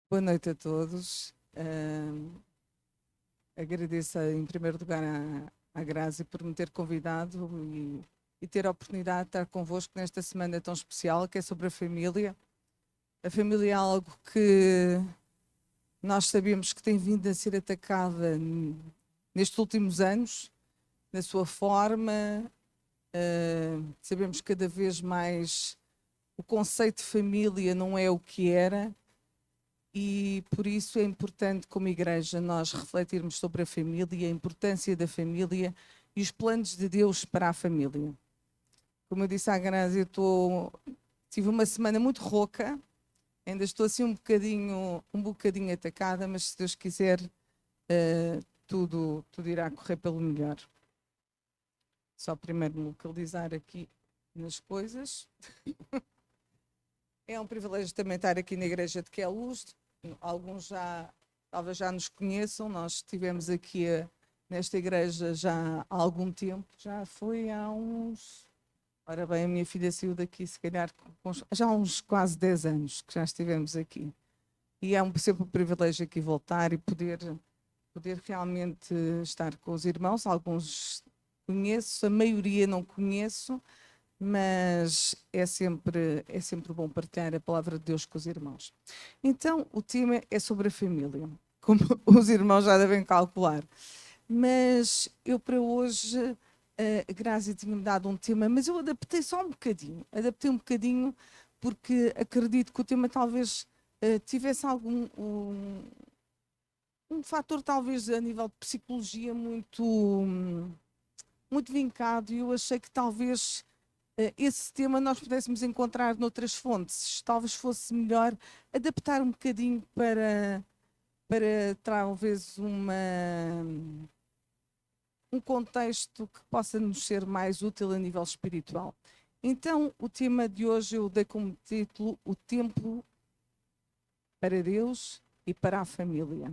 Boa noite a todos. Agradeço em primeiro lugar à Grazi por me ter convidado e ter a oportunidade de estar convosco nesta semana tão especial que é sobre a família. A família é algo que nós sabemos que tem vindo a ser atacada nestes últimos anos, na sua forma. Sabemos que cada vez mais o conceito de família não é o que era. E por isso é importante, como igreja, nós refletirmos sobre a família, a importância da família e os planos de Deus para a família. Como eu disse à Grazi, tive uma semana muito rouca, ainda estou assim um bocadinho atacada, mas se Deus quiser, tudo irá correr pelo melhor. Só primeiro me localizar aqui nas coisas. É um privilégio também estar aqui na igreja de Queluz. Alguns talvez já nos conheçam. Nós estivemos aqui nesta igreja já há algum tempo. Já foi há uns... Ora bem, a minha filha saiu daqui, se calhar, já há uns quase 10 anos que já estivemos aqui. E é sempre um privilégio aqui voltar e poder realmente estar com os irmãos. Alguns conheço, a maioria não conheço, mas é sempre bom partilhar a palavra de Deus com os irmãos. Então, o tema é sobre a família, como os irmãos já devem calcular. Mas eu para hoje, a Grazi tinha-me dado um tema, mas eu adaptei só um bocadinho. Adaptei um bocadinho porque acredito que o tema talvez tivesse um fator talvez a nível de psicologia muito vincado, e eu achei que talvez esse tema nós pudéssemos encontrar noutras fontes. Talvez fosse melhor adaptar um bocadinho para talvez um contexto que possa nos ser mais útil a nível espiritual. Então, o tema de hoje eu dei como título O Tempo para Deus e para a Família.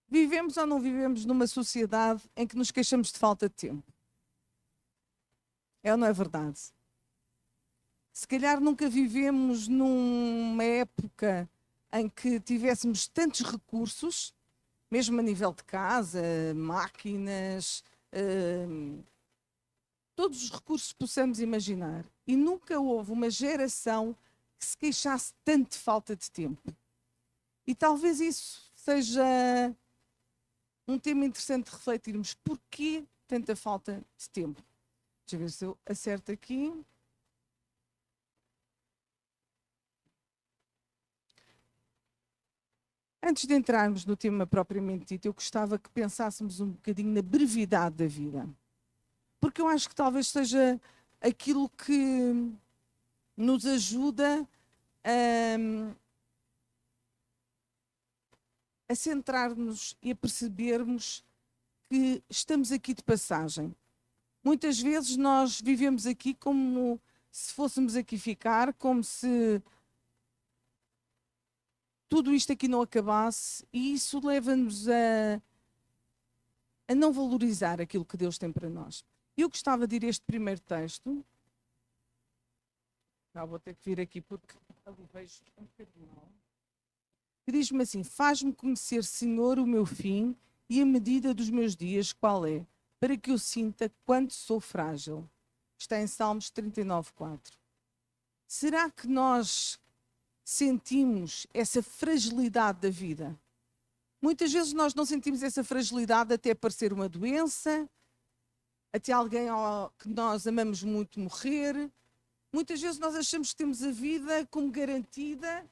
Vivemos ou não vivemos numa sociedade em que nos queixamos de falta de tempo? É ou não é verdade? Se calhar nunca vivemos numa época em que tivéssemos tantos recursos, mesmo a nível de casa, máquinas, todos os recursos que possamos imaginar. E nunca houve uma geração que se queixasse tanto de falta de tempo. E talvez isso seja um tema interessante de refletirmos. Porquê tanta falta de tempo? Deixa eu ver se eu acerto aqui. Antes de entrarmos no tema propriamente dito, eu gostava que pensássemos um bocadinho na brevidade da vida. Porque eu acho que talvez seja aquilo que nos ajuda a centrar-nos e a percebermos que estamos aqui de passagem. Muitas vezes nós vivemos aqui como se fôssemos aqui ficar, como se tudo isto aqui não acabasse, e isso leva-nos a não valorizar aquilo que Deus tem para nós. Eu gostava de ir a este primeiro texto. Já vou ter que vir aqui porque ali vejo um bocadinho mal. Que diz-me assim: faz-me conhecer, Senhor, o meu fim e a medida dos meus dias qual é, para que eu sinta quanto sou frágil. Está em Salmos 39:4. Será que nós sentimos essa fragilidade da vida? Muitas vezes nós não sentimos essa fragilidade até aparecer uma doença, até alguém que nós amamos muito morrer. Muitas vezes nós achamos que temos a vida como garantida,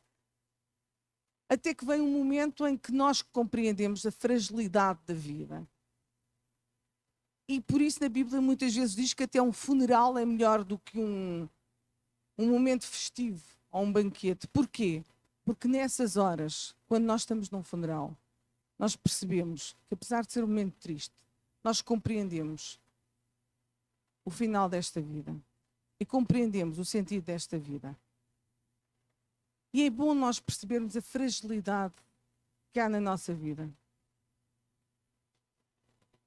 até que vem um momento em que nós compreendemos a fragilidade da vida. E por isso na Bíblia muitas vezes diz que até um funeral é melhor do que um momento festivo ou um banquete. Porquê? Porque nessas horas, quando nós estamos num funeral, nós percebemos que, apesar de ser um momento triste, nós compreendemos o final desta vida e compreendemos o sentido desta vida. E é bom nós percebermos a fragilidade que há na nossa vida.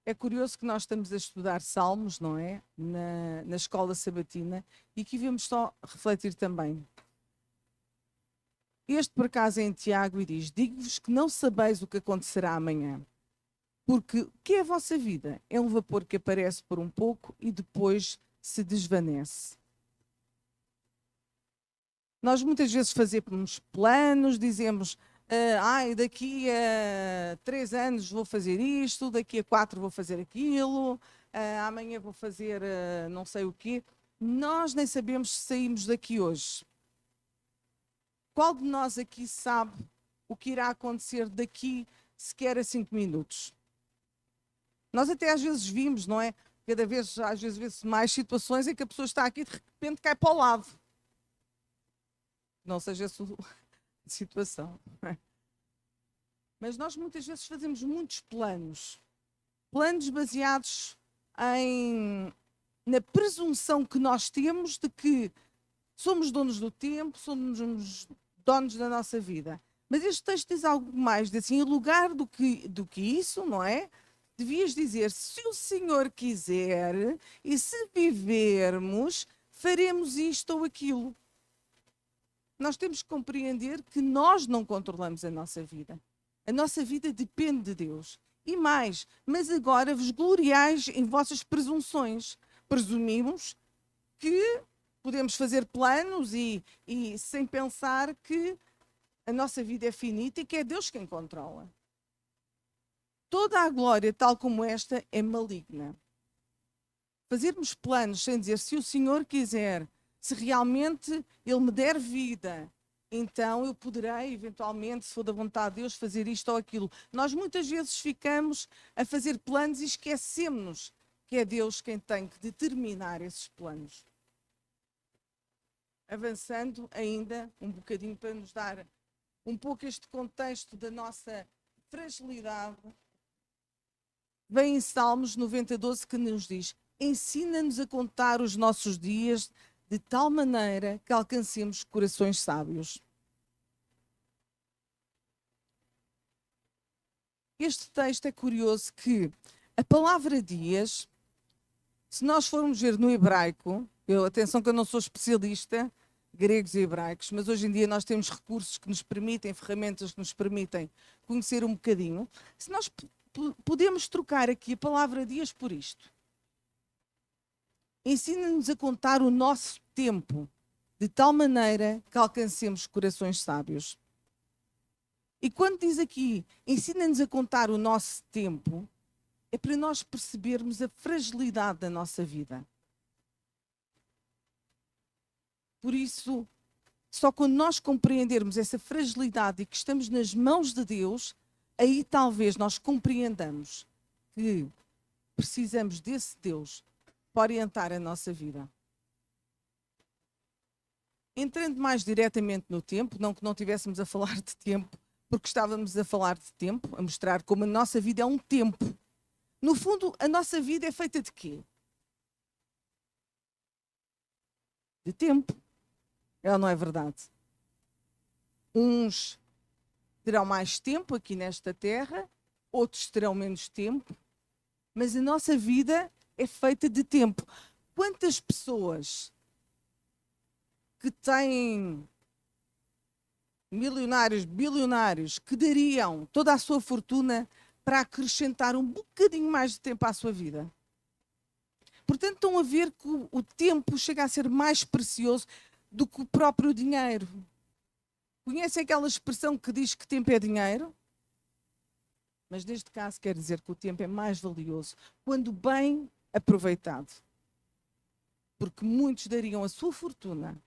É curioso que nós estamos a estudar Salmos, não é? Na escola sabatina, e aqui vemos só refletir também. Este, por acaso, é em Tiago e diz: digo-vos que não sabeis o que acontecerá amanhã. Porque o que é a vossa vida? É um vapor que aparece por um pouco e depois se desvanece. Nós muitas vezes fazemos planos, dizemos: daqui a 3 anos vou fazer isto, daqui a 4 vou fazer aquilo, amanhã vou fazer não sei o quê. Nós nem sabemos se saímos daqui hoje. Qual de nós aqui sabe o que irá acontecer daqui sequer a 5 minutos? Nós até às vezes vimos, não é? Cada vez, às vezes, vê-se mais situações em que a pessoa está aqui e de repente cai para o lado. Não seja essa a situação. Não é? Mas nós muitas vezes fazemos muitos planos. Planos baseados na presunção que nós temos de que somos donos do tempo, somos donos da nossa vida. Mas este texto diz algo mais, diz assim, em lugar do que isso, não é? Devias dizer, se o Senhor quiser e se vivermos, faremos isto ou aquilo. Nós temos que compreender que nós não controlamos a nossa vida. A nossa vida depende de Deus. E mais, mas agora vos gloriais em vossas presunções. Presumimos que podemos fazer planos e sem pensar que a nossa vida é finita e que é Deus quem controla. Toda a glória, tal como esta, é maligna. Fazermos planos sem dizer, se o Senhor quiser, se realmente Ele me der vida, então eu poderei, eventualmente, se for da vontade de Deus, fazer isto ou aquilo. Nós muitas vezes ficamos a fazer planos e esquecemos que é Deus quem tem que determinar esses planos. Avançando ainda um bocadinho para nos dar um pouco este contexto da nossa fragilidade, vem em Salmos 90:12 que nos diz: ensina-nos a contar os nossos dias de tal maneira que alcancemos corações sábios. Este texto é curioso que a palavra dias, se nós formos ver no hebraico, atenção que eu não sou especialista, gregos e hebraicos, mas hoje em dia nós temos recursos que nos permitem, ferramentas que nos permitem conhecer um bocadinho. Se nós podemos trocar aqui a palavra dias por isto. Ensina-nos a contar o nosso tempo, de tal maneira que alcancemos corações sábios. E quando diz aqui, ensina-nos a contar o nosso tempo, é para nós percebermos a fragilidade da nossa vida. Por isso, só quando nós compreendermos essa fragilidade e que estamos nas mãos de Deus, aí talvez nós compreendamos que precisamos desse Deus para orientar a nossa vida. Entrando mais diretamente no tempo, não que não estivéssemos a falar de tempo, porque estávamos a falar de tempo, a mostrar como a nossa vida é um tempo. No fundo, a nossa vida é feita de quê? De tempo. É ou não é verdade? Uns terão mais tempo aqui nesta terra, outros terão menos tempo, mas a nossa vida é feita de tempo. Quantas pessoas que têm milionários, bilionários, que dariam toda a sua fortuna para acrescentar um bocadinho mais de tempo à sua vida? Portanto, estão a ver que o tempo chega a ser mais precioso do que o próprio dinheiro. Conhecem aquela expressão que diz que tempo é dinheiro? Mas neste caso quer dizer que o tempo é mais valioso quando bem aproveitado. Porque muitos dariam a sua fortuna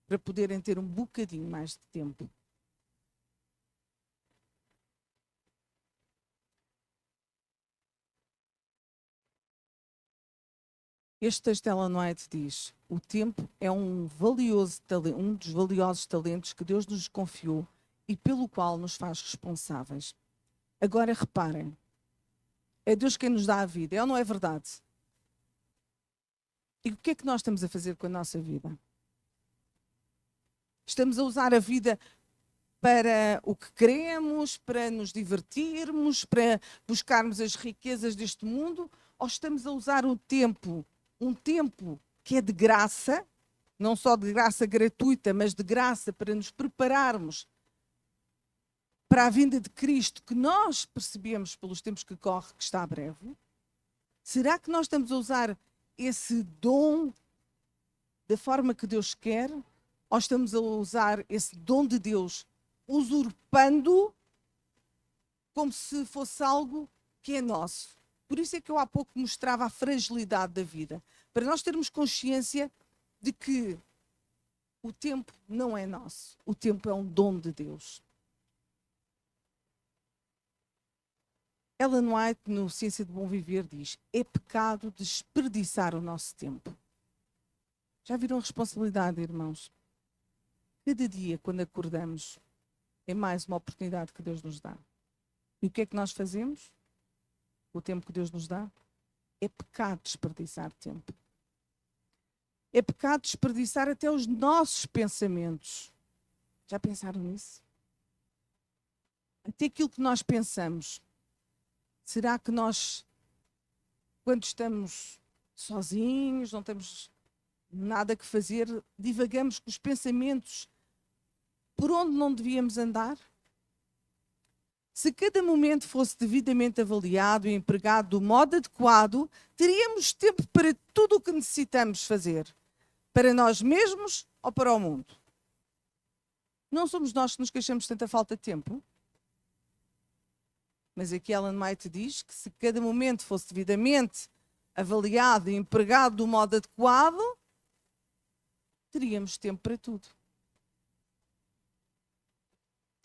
para poderem ter um bocadinho mais de tempo. Este texto de Ellen White diz: o tempo é um dos valiosos talentos que Deus nos confiou e pelo qual nos faz responsáveis. Agora reparem, é Deus quem nos dá a vida, é ou não é verdade? E o que é que nós estamos a fazer com a nossa vida? Estamos a usar a vida para o que queremos, para nos divertirmos, para buscarmos as riquezas deste mundo, ou estamos a usar um tempo que é de graça, não só de graça gratuita, mas de graça para nos prepararmos para a vinda de Cristo, que nós percebemos pelos tempos que corre que está breve? Será que nós estamos a usar esse dom da forma que Deus quer? Ou estamos a usar esse dom de Deus usurpando como se fosse algo que é nosso? Por isso é que eu há pouco mostrava a fragilidade da vida. Para nós termos consciência de que o tempo não é nosso. O tempo é um dom de Deus. Ellen White, no Ciência de Bom Viver, diz: é pecado desperdiçar o nosso tempo. Já viram a responsabilidade, irmãos? Cada dia, quando acordamos, é mais uma oportunidade que Deus nos dá. E o que é que nós fazemos? O tempo que Deus nos dá? É pecado desperdiçar tempo. É pecado desperdiçar até os nossos pensamentos. Já pensaram nisso? Até aquilo que nós pensamos. Será que nós, quando estamos sozinhos, não temos nada que fazer, divagamos com os pensamentos por onde não devíamos andar? Se cada momento fosse devidamente avaliado e empregado do modo adequado, teríamos tempo para tudo o que necessitamos fazer. Para nós mesmos ou para o mundo? Não somos nós que nos queixamos de tanta falta de tempo? Mas aqui Ellen White diz que se cada momento fosse devidamente avaliado e empregado do modo adequado, teríamos tempo para tudo.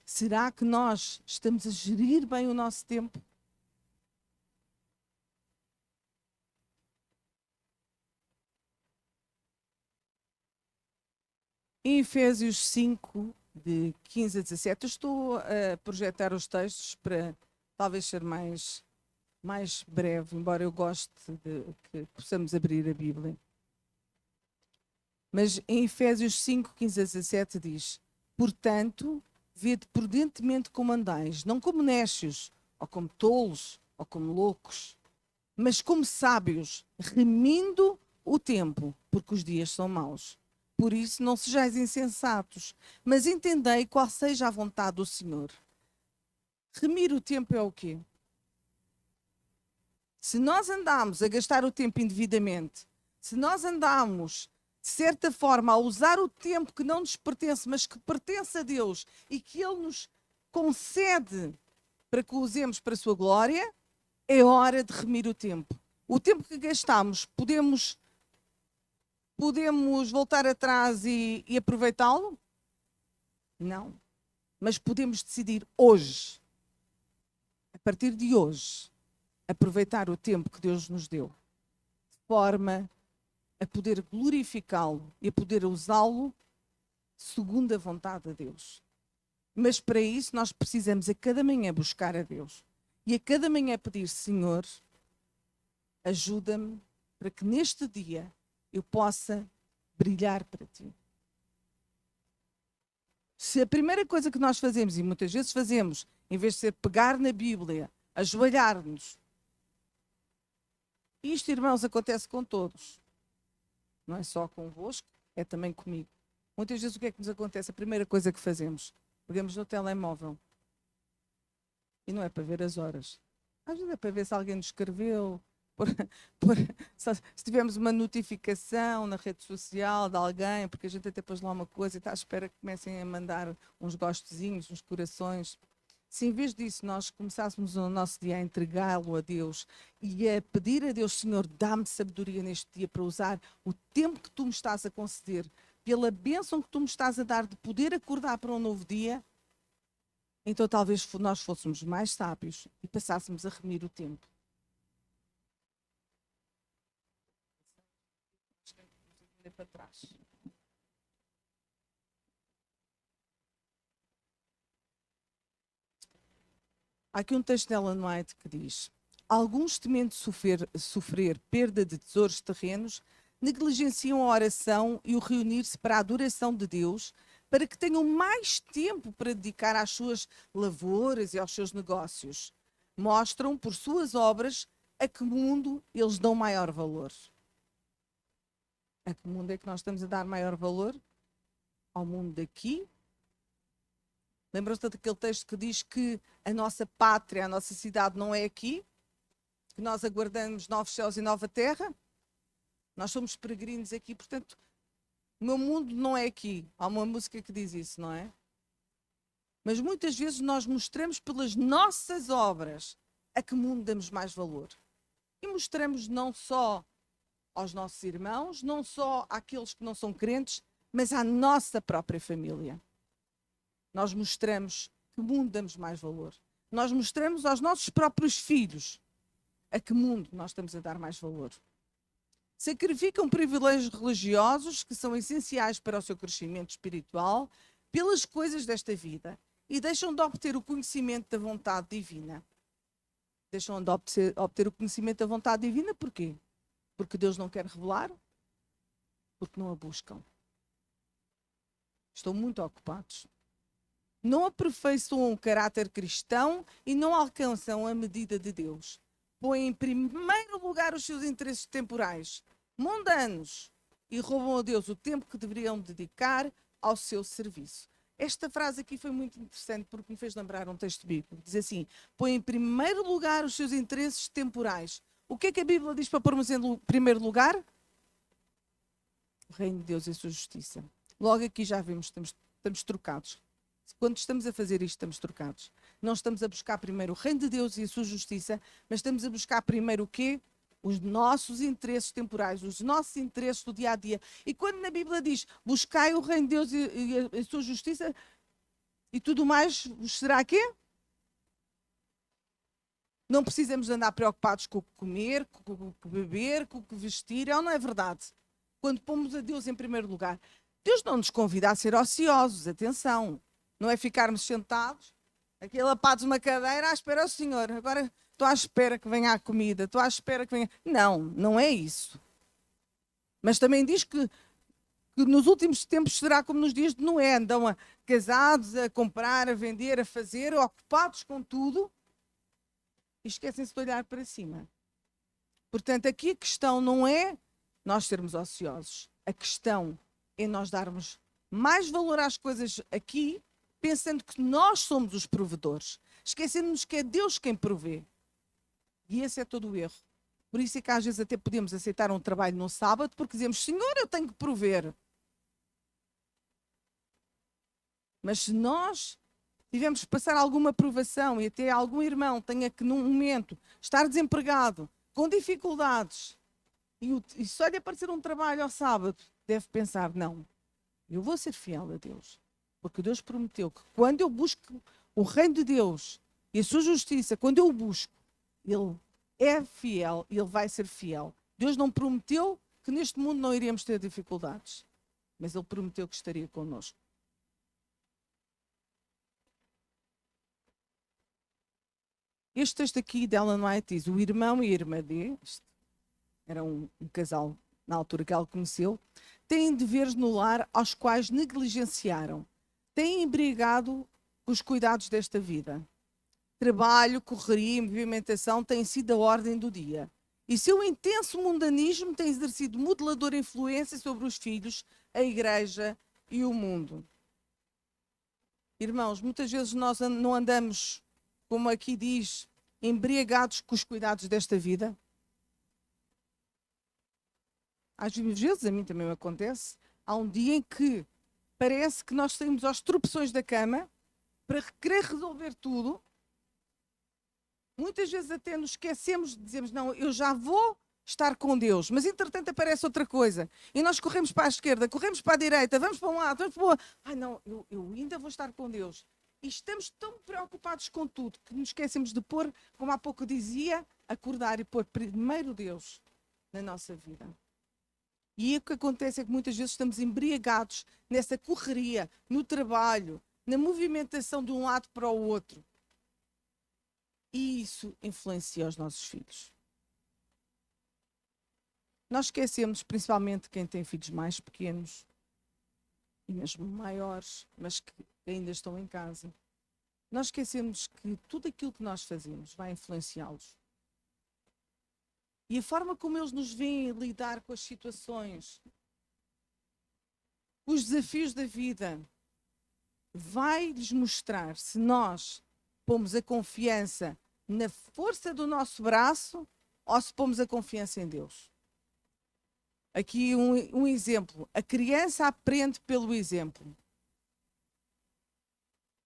Será que nós estamos a gerir bem o nosso tempo? Em Efésios 5, de 15 a 17, eu estou a projetar os textos para talvez ser mais breve, embora eu goste de que possamos abrir a Bíblia. Mas em Efésios 5, 15 a 17 diz: portanto, vede prudentemente como andais, não como néscios, ou como tolos, ou como loucos, mas como sábios, remindo o tempo, porque os dias são maus. Por isso, não sejais insensatos, mas entendei qual seja a vontade do Senhor. Remir o tempo é o quê? Se nós andamos a gastar o tempo indevidamente, se nós andamos, de certa forma, a usar o tempo que não nos pertence, mas que pertence a Deus e que Ele nos concede para que o usemos para a sua glória, é hora de remir o tempo. O tempo que gastamos, podemos voltar atrás e aproveitá-lo? Não. Mas podemos decidir hoje, a partir de hoje, aproveitar o tempo que Deus nos deu, de forma a poder glorificá-lo e a poder usá-lo segundo a vontade de Deus. Mas para isso nós precisamos a cada manhã buscar a Deus. E a cada manhã pedir: Senhor, ajuda-me para que neste dia eu possa brilhar para Ti. Se a primeira coisa que nós fazemos, e muitas vezes fazemos, em vez de ser pegar na Bíblia, ajoelhar-nos, isto, irmãos, acontece com todos. Não é só convosco, é também comigo. Muitas vezes o que é que nos acontece? A primeira coisa que fazemos, pegamos no telemóvel. E não é para ver as horas. Às vezes é para ver se alguém nos escreveu, se tivermos uma notificação na rede social de alguém, porque a gente até pôs lá uma coisa e está à espera que comecem a mandar uns gostezinhos, uns corações. Se em vez disso nós começássemos o nosso dia a entregá-lo a Deus e a pedir a Deus: Senhor, dá-me sabedoria neste dia para usar o tempo que Tu me estás a conceder, pela bênção que Tu me estás a dar de poder acordar para um novo dia, então talvez nós fôssemos mais sábios e passássemos a remir o tempo. Para trás. Há aqui um texto de Ellen White que diz: alguns, temendo sofrer perda de tesouros terrenos, negligenciam a oração e o reunir-se para a adoração de Deus, para que tenham mais tempo para dedicar às suas lavouras e aos seus negócios. Mostram, por suas obras, a que mundo eles dão maior valor. A que mundo é que nós estamos a dar maior valor? Ao mundo daqui? Lembram-se daquele texto que diz que a nossa pátria, a nossa cidade não é aqui? Que nós aguardamos novos céus e nova terra? Nós somos peregrinos aqui, portanto, o meu mundo não é aqui. Há uma música que diz isso, não é? Mas muitas vezes nós mostramos pelas nossas obras a que mundo damos mais valor. E mostramos não só aos nossos irmãos, não só àqueles que não são crentes, mas à nossa própria família. Nós mostramos que mundo damos mais valor. Nós mostramos aos nossos próprios filhos a que mundo nós estamos a dar mais valor. Sacrificam privilégios religiosos que são essenciais para o seu crescimento espiritual pelas coisas desta vida e deixam de obter o conhecimento da vontade divina. Deixam de obter o conhecimento da vontade divina porquê? Porque Deus não quer revelar? Porque não a buscam. Estão muito ocupados. Não aperfeiçoam o caráter cristão e não alcançam a medida de Deus. Põem em primeiro lugar os seus interesses temporais, mundanos, e roubam a Deus o tempo que deveriam dedicar ao seu serviço. Esta frase aqui foi muito interessante porque me fez lembrar um texto bíblico. Diz assim, põe em primeiro lugar os seus interesses temporais. O que é que a Bíblia diz para pormos em primeiro lugar? O reino de Deus e a sua justiça. Logo aqui já vimos, estamos trocados. Quando estamos a fazer isto, estamos trocados. Não estamos a buscar primeiro o reino de Deus e a sua justiça, mas estamos a buscar primeiro o quê? Os nossos interesses temporais, os nossos interesses do dia a dia. E quando na Bíblia diz, buscai o reino de Deus e a sua justiça, e tudo mais vos será quê? Não precisamos andar preocupados com o que comer, com o que beber, com o que vestir, não é verdade? Quando pomos a Deus em primeiro lugar. Deus não nos convida a ser ociosos, atenção. Não é ficarmos sentados, aqui lapados numa cadeira, à espera do Senhor. Agora estou à espera que venha a comida, estou à espera que venha... Não, não é isso. Mas também diz que nos últimos tempos será como nos dias de Noé. Andam casados, a comprar, a vender, a fazer, ocupados com tudo e esquecem-se de olhar para cima. Portanto, aqui a questão não é nós sermos ociosos. A questão é nós darmos mais valor às coisas aqui, pensando que nós somos os provedores, esquecendo-nos que é Deus quem provê. E esse é todo o erro. Por isso é que às vezes até podemos aceitar um trabalho no sábado, porque dizemos, Senhor, eu tenho que prover. Mas se nós tivemos que passar alguma provação e até algum irmão tenha que num momento estar desempregado, com dificuldades, e só lhe aparecer um trabalho ao sábado, deve pensar, não, eu vou ser fiel a Deus. Porque Deus prometeu que quando eu busco o reino de Deus e a sua justiça, quando eu o busco, Ele é fiel e Ele vai ser fiel. Deus não prometeu que neste mundo não iríamos ter dificuldades, mas Ele prometeu que estaria connosco. Este texto aqui de Ellen White diz, o irmão e a irmã D, era um casal na altura que ela conheceu, têm deveres no lar aos quais negligenciaram. Têm embriagado os cuidados desta vida. Trabalho, correria e movimentação têm sido a ordem do dia. E seu intenso mundanismo tem exercido modeladora influência sobre os filhos, a igreja e o mundo. Irmãos, muitas vezes nós não andamos, como aqui diz, embriagados com os cuidados desta vida. Às vezes, a mim também me acontece, há um dia em que parece que nós saímos aos tropeções da cama para querer resolver tudo. Muitas vezes até nos esquecemos de dizermos, não, eu já vou estar com Deus, mas entretanto aparece outra coisa. E nós corremos para a esquerda, corremos para a direita, vamos para um lado, vamos para o outro. Ai não, eu ainda vou estar com Deus. E estamos tão preocupados com tudo que nos esquecemos de pôr, como há pouco dizia, acordar e pôr primeiro Deus na nossa vida. E o que acontece é que muitas vezes estamos embriagados nessa correria, no trabalho, na movimentação de um lado para o outro. E isso influencia os nossos filhos. Nós esquecemos, principalmente quem tem filhos mais pequenos, e mesmo maiores, mas que ainda estão em casa. Nós esquecemos que tudo aquilo que nós fazemos vai influenciá-los. E a forma como eles nos veem lidar com as situações, os desafios da vida vai-lhes mostrar se nós pomos a confiança na força do nosso braço ou se pomos a confiança em Deus. Aqui um exemplo. A criança aprende pelo exemplo.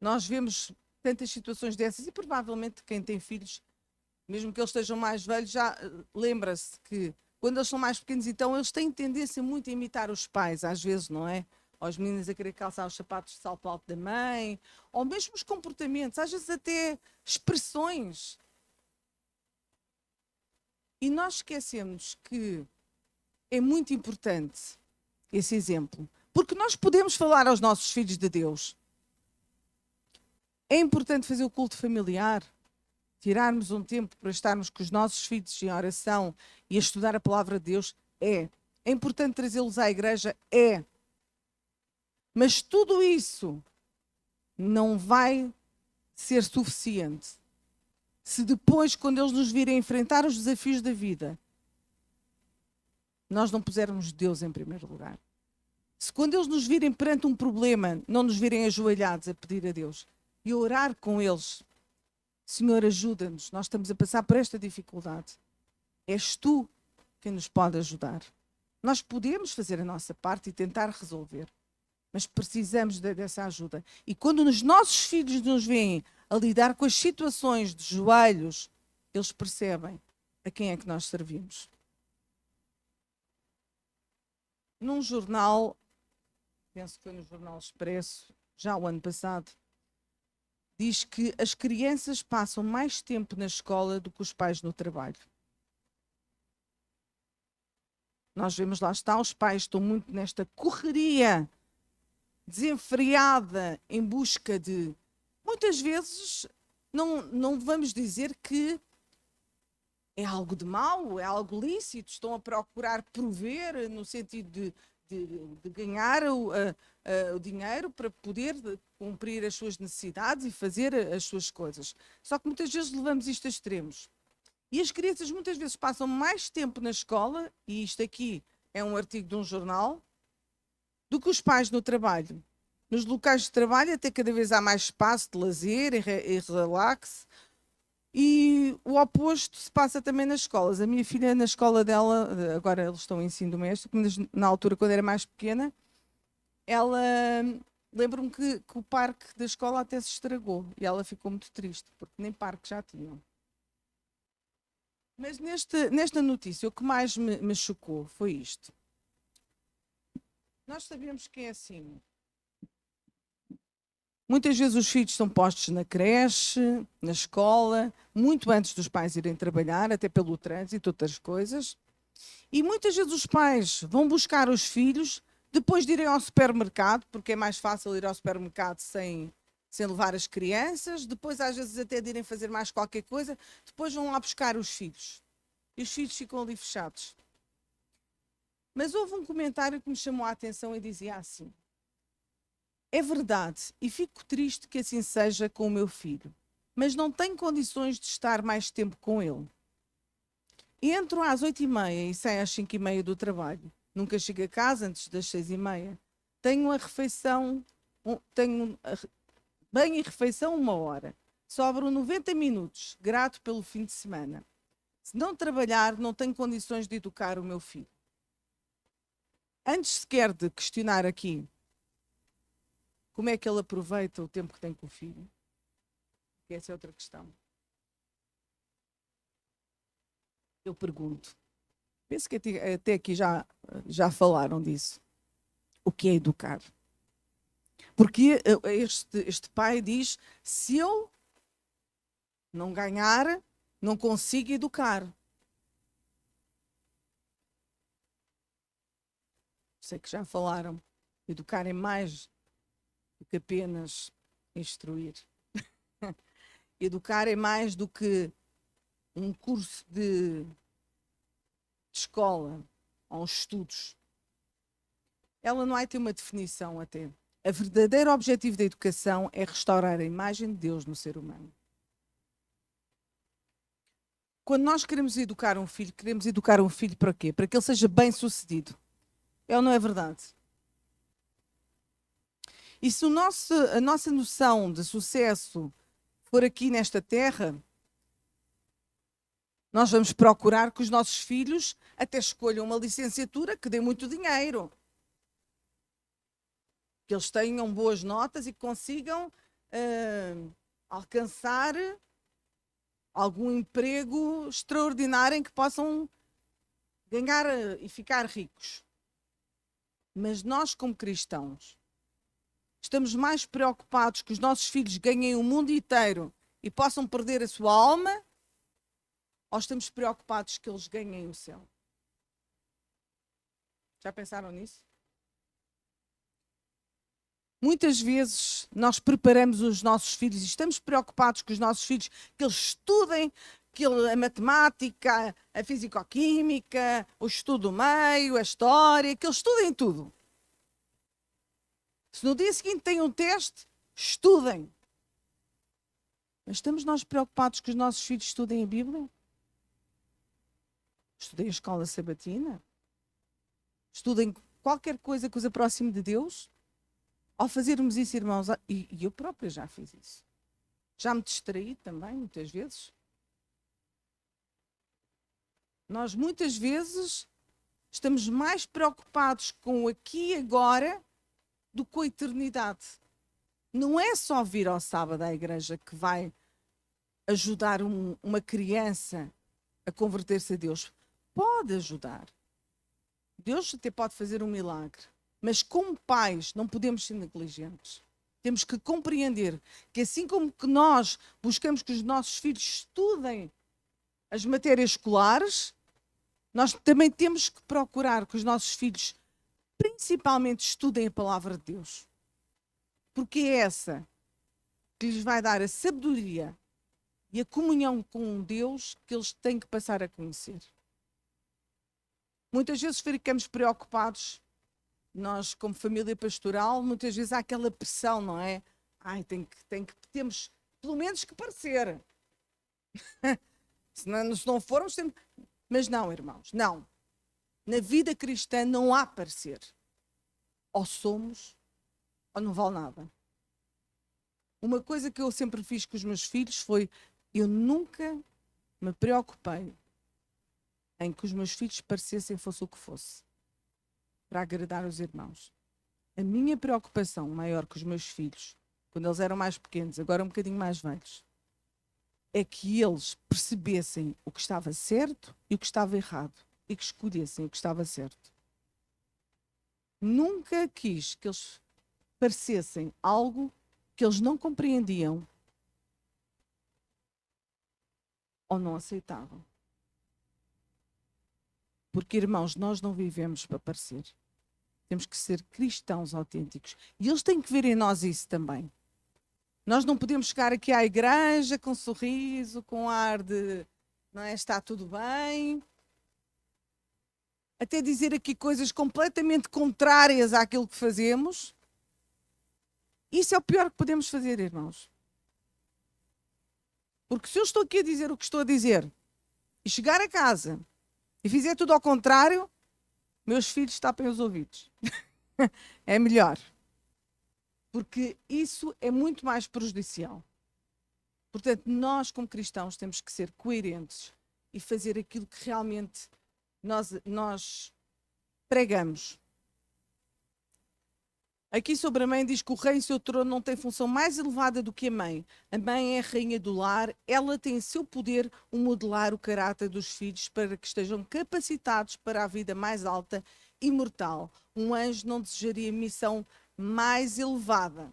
Nós vemos tantas situações dessas e provavelmente quem tem filhos, mesmo que eles estejam mais velhos, já lembra-se que quando eles são mais pequenos, então eles têm tendência muito a imitar os pais, às vezes, não é? Ou os meninos a querer calçar os sapatos de salto alto da mãe, ou mesmo os comportamentos, às vezes até expressões. E nós esquecemos que é muito importante esse exemplo, porque nós podemos falar aos nossos filhos de Deus. É importante fazer o culto familiar, tirarmos um tempo para estarmos com os nossos filhos em oração e a estudar a palavra de Deus. É importante trazê-los à igreja? É. Mas tudo isso não vai ser suficiente se depois, quando eles nos virem enfrentar os desafios da vida, nós não pusermos Deus em primeiro lugar. Se quando eles nos virem perante um problema, não nos virem ajoelhados a pedir a Deus e orar com eles, Senhor, ajuda-nos, nós estamos a passar por esta dificuldade. És tu quem nos pode ajudar. Nós podemos fazer a nossa parte e tentar resolver, mas precisamos dessa ajuda. E quando os nossos filhos nos veem a lidar com as situações de joelhos, eles percebem a quem é que nós servimos. Num jornal, penso que foi no Jornal Expresso, já o ano passado, diz que as crianças passam mais tempo na escola do que os pais no trabalho. Nós vemos, lá está, os pais estão muito nesta correria desenfreada em busca de... Muitas vezes, não vamos dizer que é algo de mau, é algo lícito, estão a procurar prover no sentido de ganhar o dinheiro para poder cumprir as suas necessidades e fazer as suas coisas. Só que muitas vezes levamos isto a extremos. E as crianças muitas vezes passam mais tempo na escola, e isto aqui é um artigo de um jornal, do que os pais no trabalho. Nos locais de trabalho até cada vez há mais espaço de lazer e relax. E o oposto se passa também nas escolas. A minha filha, na escola dela, agora eles estão em ensino doméstico, mas na altura, quando era mais pequena, ela... Lembro-me que o parque da escola até se estragou e ela ficou muito triste, porque nem parque já tinham. Mas nesta notícia, o que mais me chocou foi isto. Nós sabemos que é assim. Muitas vezes os filhos são postos na creche, na escola, muito antes dos pais irem trabalhar, até pelo trânsito e outras coisas. E muitas vezes os pais vão buscar os filhos depois de irem ao supermercado, porque é mais fácil ir ao supermercado sem levar as crianças, depois às vezes até de irem fazer mais qualquer coisa, depois vão lá buscar os filhos. E os filhos ficam ali fechados. Mas houve um comentário que me chamou a atenção e dizia assim: é verdade, e fico triste que assim seja com o meu filho, mas não tenho condições de estar mais tempo com ele. Entro às 8h30 e saio às 5h30 do trabalho. Nunca chego a casa antes das 6h30. Tenho banho e refeição 1 hora. Sobram 90 minutos, grato pelo fim de semana. Se não trabalhar, não tenho condições de educar o meu filho. Antes sequer de questionar aqui como é que ele aproveita o tempo que tem com o filho, que essa é outra questão, eu pergunto, penso que até aqui já falaram disso, o que é educar? Porque este pai diz, se eu não ganhar, não consigo educar. Sei que já falaram, educar é mais do que apenas instruir. Educar é mais do que um curso de escola ou uns estudos. Ela não vai ter uma definição até. O verdadeiro objetivo da educação é restaurar a imagem de Deus no ser humano. Quando nós queremos educar um filho para quê? Para que ele seja bem-sucedido. É ou não é verdade? E se a nossa noção de sucesso for aqui nesta terra, nós vamos procurar que os nossos filhos até escolham uma licenciatura que dê muito dinheiro. Que eles tenham boas notas e que consigam alcançar algum emprego extraordinário em que possam ganhar e ficar ricos. Mas nós, como cristãos, estamos mais preocupados que os nossos filhos ganhem o mundo inteiro e possam perder a sua alma, ou estamos preocupados que eles ganhem o céu? Já pensaram nisso? Muitas vezes nós preparamos os nossos filhos e estamos preocupados com os nossos filhos que eles estudem a matemática, a fisicoquímica, o estudo do meio, a história, que eles estudem tudo. Se no dia seguinte têm um teste, estudem. Mas estamos nós preocupados que os nossos filhos estudem a Bíblia? Estudem a escola sabatina? Estudem qualquer coisa que os aproxime de Deus? Ao fazermos isso, irmãos, e eu própria já fiz isso. Já me distraí também, muitas vezes. Nós, muitas vezes, estamos mais preocupados com o aqui e agora do que com a eternidade. Não é só vir ao sábado à igreja que vai ajudar uma criança a converter-se a Deus. Pode ajudar. Deus até pode fazer um milagre. Mas como pais não podemos ser negligentes. Temos que compreender que assim como que nós buscamos que os nossos filhos estudem as matérias escolares, nós também temos que procurar que os nossos filhos principalmente estudem a palavra de Deus. Porque é essa que lhes vai dar a sabedoria e a comunhão com Deus que eles têm que passar a conhecer. Muitas vezes ficamos preocupados. Nós, como família pastoral, muitas vezes há aquela pressão, não é? Temos pelo menos que parecer. se não formos, mas não, irmãos, não. Na vida cristã não há parecer. Ou somos, ou não vale nada. Uma coisa que eu sempre fiz com os meus filhos foi, eu nunca me preocupei em que os meus filhos parecessem fosse o que fosse, para agradar os irmãos. A minha preocupação maior com os meus filhos, quando eles eram mais pequenos, agora um bocadinho mais velhos, é que eles percebessem o que estava certo e o que estava errado, e que escolhessem o que estava certo. Nunca quis que eles parecessem algo que eles não compreendiam ou não aceitavam. Porque, irmãos, nós não vivemos para parecer. Temos que ser cristãos autênticos. E eles têm que ver em nós isso também. Nós não podemos chegar aqui à igreja com um sorriso, com ar de, não é, está tudo bem. Até dizer aqui coisas completamente contrárias àquilo que fazemos. Isso é o pior que podemos fazer, irmãos. Porque se eu estou aqui a dizer o que estou a dizer e chegar a casa e fizer tudo ao contrário, meus filhos tapem os ouvidos. É melhor. Porque isso é muito mais prejudicial. Portanto, nós como cristãos temos que ser coerentes e fazer aquilo que realmente nós pregamos. Aqui sobre a mãe diz que o rei em seu trono não tem função mais elevada do que a mãe. A mãe é a rainha do lar, ela tem em seu poder o modelar o caráter dos filhos para que estejam capacitados para a vida mais alta e imortal. Um anjo não desejaria missão mais elevada.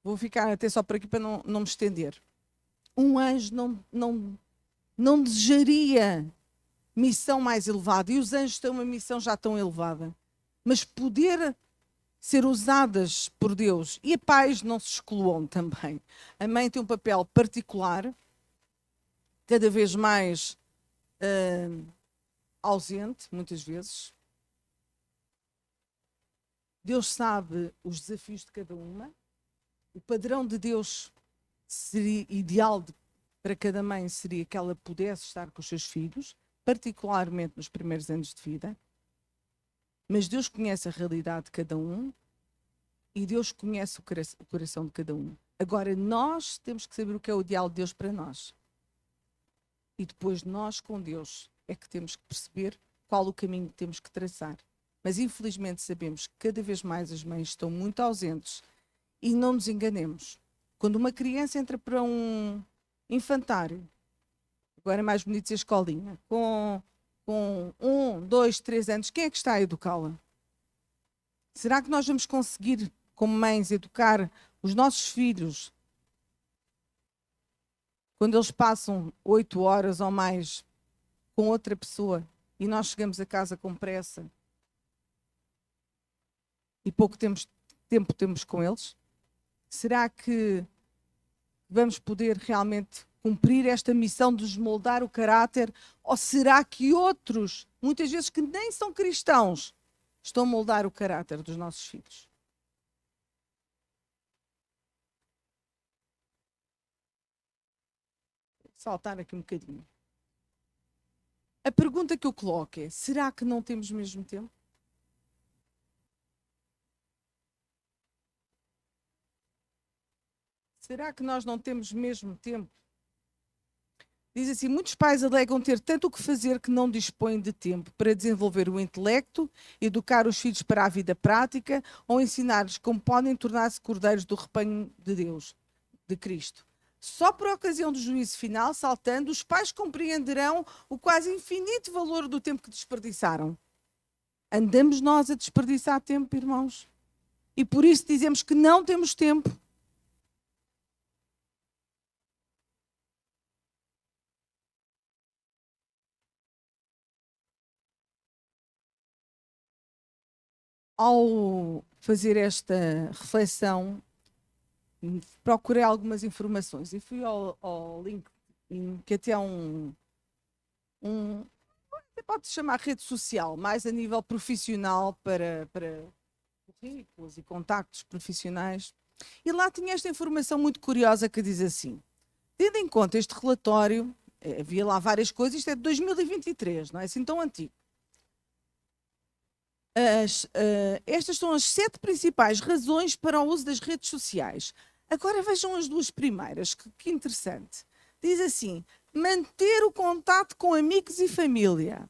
Vou ficar até só por aqui para não me estender. Um anjo não desejaria missão mais elevada. E os anjos têm uma missão já tão elevada. Mas poder ser usadas por Deus. E a pais não se excluam também. A mãe tem um papel particular, cada vez mais ausente, muitas vezes. Deus sabe os desafios de cada uma. O padrão de Deus seria ideal para cada mãe seria que ela pudesse estar com os seus filhos, particularmente nos primeiros anos de vida. Mas Deus conhece a realidade de cada um E Deus conhece o coração de cada um. Agora, nós temos que saber o que é o ideal de Deus para nós. E depois nós, com Deus, é que temos que perceber qual o caminho que temos que traçar. Mas, infelizmente, sabemos que cada vez mais as mães estão muito ausentes. E não nos enganemos. Quando uma criança entra para um infantário, agora é mais bonito dizer escolinha, com 1, 2, 3 anos, quem é que está a educá-la? Será que nós vamos conseguir, como mães, educar os nossos filhos quando eles passam 8 horas ou mais com outra pessoa e nós chegamos a casa com pressa e pouco tempo temos com eles? Será que vamos poder realmente cumprir esta missão de desmoldar o caráter? Ou será que outros, muitas vezes que nem são cristãos, estão a moldar o caráter dos nossos filhos? Vou saltar aqui um bocadinho. A pergunta que eu coloco é: será que não temos mesmo tempo? Será que nós não temos mesmo tempo? Diz assim: muitos pais alegam ter tanto o que fazer que não dispõem de tempo para desenvolver o intelecto, educar os filhos para a vida prática ou ensinar-lhes como podem tornar-se cordeiros do rebanho de Deus, de Cristo. Só por ocasião do juízo final, saltando, os pais compreenderão o quase infinito valor do tempo que desperdiçaram. Andamos nós a desperdiçar tempo, irmãos? E por isso dizemos que não temos tempo. Ao fazer esta reflexão, procurei algumas informações e fui ao LinkedIn, que até é pode-se chamar rede social, mais a nível profissional para currículos e contactos profissionais. E lá tinha esta informação muito curiosa que diz assim: tendo em conta este relatório, havia lá várias coisas, isto é de 2023, não é assim tão antigo. Estas são as 7 principais razões para o uso das redes sociais. Agora vejam as 2 primeiras, que interessante. Diz assim: manter o contato com amigos e família.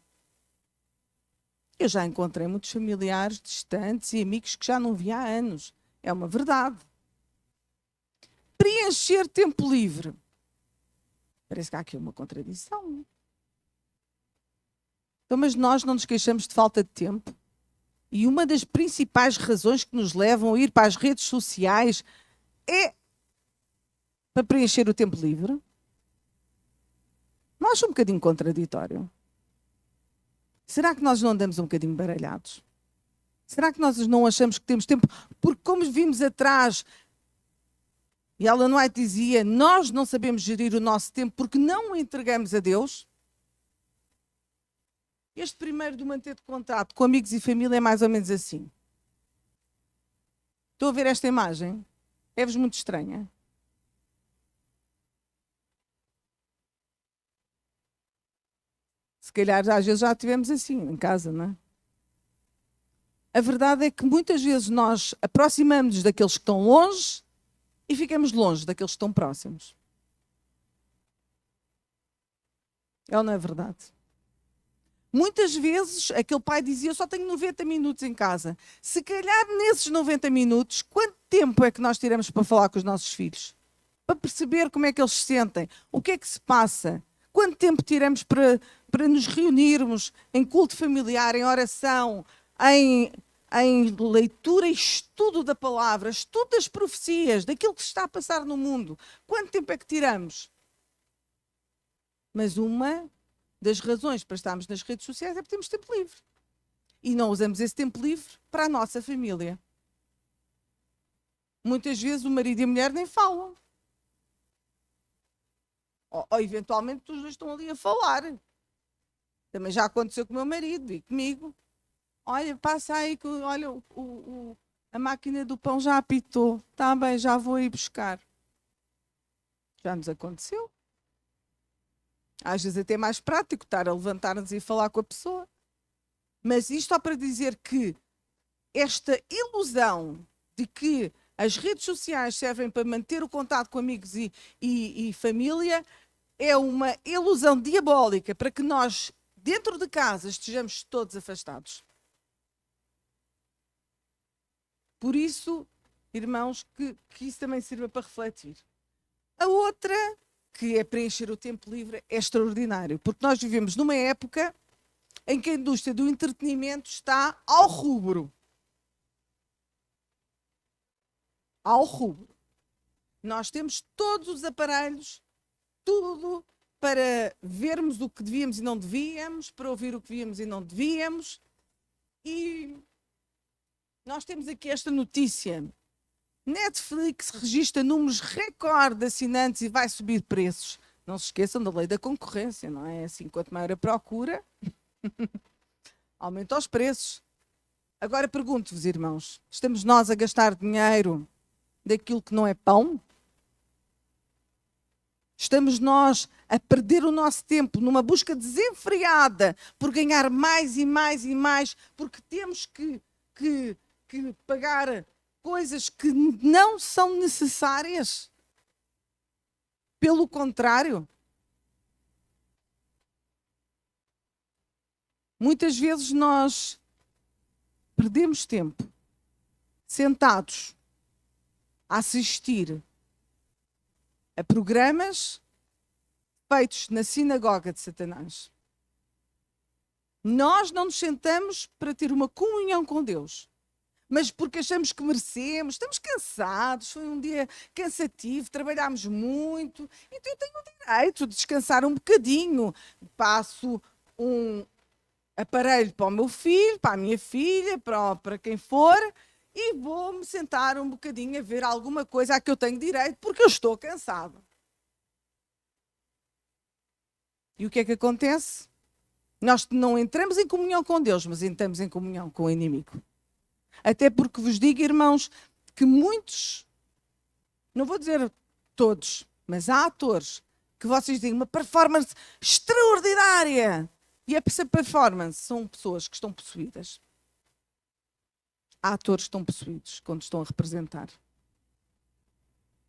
Eu já encontrei muitos familiares distantes e amigos que já não vi há anos. É uma verdade. Preencher tempo livre. Parece que há aqui uma contradição. Então, mas nós não nos queixamos de falta de tempo? E uma das principais razões que nos levam a ir para as redes sociais é para preencher o tempo livre? Não acho um bocadinho contraditório? Será que nós não andamos um bocadinho baralhados? Será que nós não achamos que temos tempo? Porque como vimos atrás, e Ellen White dizia, nós não sabemos gerir o nosso tempo porque não o entregamos a Deus. Este primeiro do manter de contato com amigos e família é mais ou menos assim. Estão a ver esta imagem? É-vos muito estranha? Se calhar às vezes já tivemos assim em casa, não é? A verdade é que muitas vezes nós aproximamos-nos daqueles que estão longe e ficamos longe daqueles que estão próximos. É ou não é verdade? Muitas vezes aquele pai dizia: eu só tenho 90 minutos em casa. Se calhar nesses 90 minutos, quanto tempo é que nós tiramos para falar com os nossos filhos? Para perceber como é que eles se sentem? O que é que se passa? Quanto tempo tiramos para nos reunirmos em culto familiar, em oração, em leitura e estudo da palavra, estudo das profecias, daquilo que se está a passar no mundo? Quanto tempo é que tiramos? Mas uma das razões para estarmos nas redes sociais é porque temos tempo livre. E não usamos esse tempo livre para a nossa família. Muitas vezes o marido e a mulher nem falam. Ou eventualmente os dois estão ali a falar. Também já aconteceu com o meu marido e comigo. Olha, passa aí, olha, a máquina do pão já apitou. Está bem, já vou ir buscar. Já nos aconteceu. Às vezes até é mais prático estar a levantar-nos e falar com a pessoa. Mas isto só para dizer que esta ilusão de que as redes sociais servem para manter o contato com amigos e família é uma ilusão diabólica para que nós, dentro de casa, estejamos todos afastados. Por isso, irmãos, que isso também sirva para refletir. A outra, que é preencher o tempo livre, é extraordinário, porque nós vivemos numa época em que a indústria do entretenimento está ao rubro. Ao rubro. Nós temos todos os aparelhos, tudo para vermos o que devíamos e não devíamos, para ouvir o que devíamos e não devíamos. E nós temos aqui esta notícia. Netflix registra números recorde de assinantes e vai subir preços. Não se esqueçam da lei da concorrência, não é? Assim, quanto maior a procura, aumenta os preços. Agora pergunto-vos, irmãos, estamos nós a gastar dinheiro daquilo que não é pão? Estamos nós a perder o nosso tempo numa busca desenfreada por ganhar mais e mais e mais, porque temos que pagar coisas que não são necessárias? Pelo contrário, muitas vezes nós perdemos tempo sentados a assistir a programas feitos na sinagoga de Satanás. Nós não nos sentamos para ter uma comunhão com Deus, mas porque achamos que merecemos, estamos cansados, foi um dia cansativo, trabalhámos muito, então eu tenho o direito de descansar um bocadinho. Passo um aparelho para o meu filho, para a minha filha, para quem for, e vou-me sentar um bocadinho a ver alguma coisa a que eu tenho direito, porque eu estou cansado. E o que é que acontece? Nós não entramos em comunhão com Deus, mas entramos em comunhão com o inimigo. Até porque vos digo, irmãos, que muitos, não vou dizer todos, mas há atores que vocês dizem uma performance extraordinária. E essa performance são pessoas que estão possuídas. Há atores que estão possuídos quando estão a representar.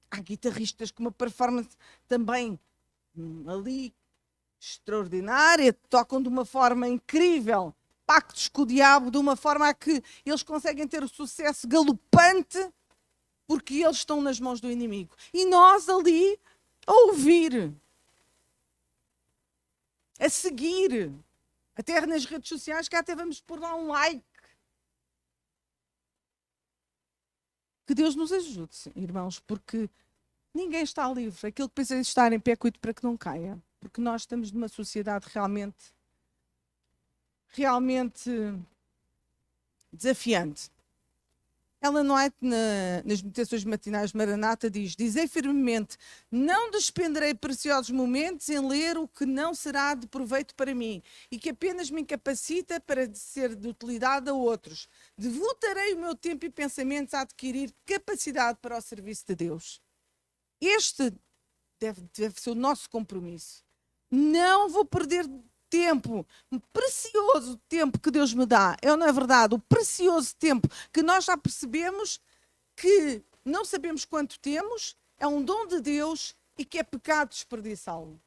Há guitarristas com uma performance também ali extraordinária, tocam de uma forma incrível, pactos com o diabo de uma forma a que eles conseguem ter o sucesso galopante porque eles estão nas mãos do inimigo. E nós ali a ouvir, a seguir, até nas redes sociais, que até vamos pôr lá um like. Que Deus nos ajude, irmãos, porque ninguém está livre. Aquilo que pensa em estar em pé, cuide para que não caia. Porque nós estamos numa sociedade realmente desafiante. Ellen White, nas meditações matinais de Maranata, dizei firmemente, não despenderei preciosos momentos em ler o que não será de proveito para mim e que apenas me incapacita para ser de utilidade a outros. Devotarei o meu tempo e pensamentos a adquirir capacidade para o serviço de Deus. Este deve ser o nosso compromisso. Não vou perder tempo, precioso tempo que Deus me dá, não é verdade? O precioso tempo que nós já percebemos que não sabemos quanto temos, é um dom de Deus e que é pecado desperdiçá-lo.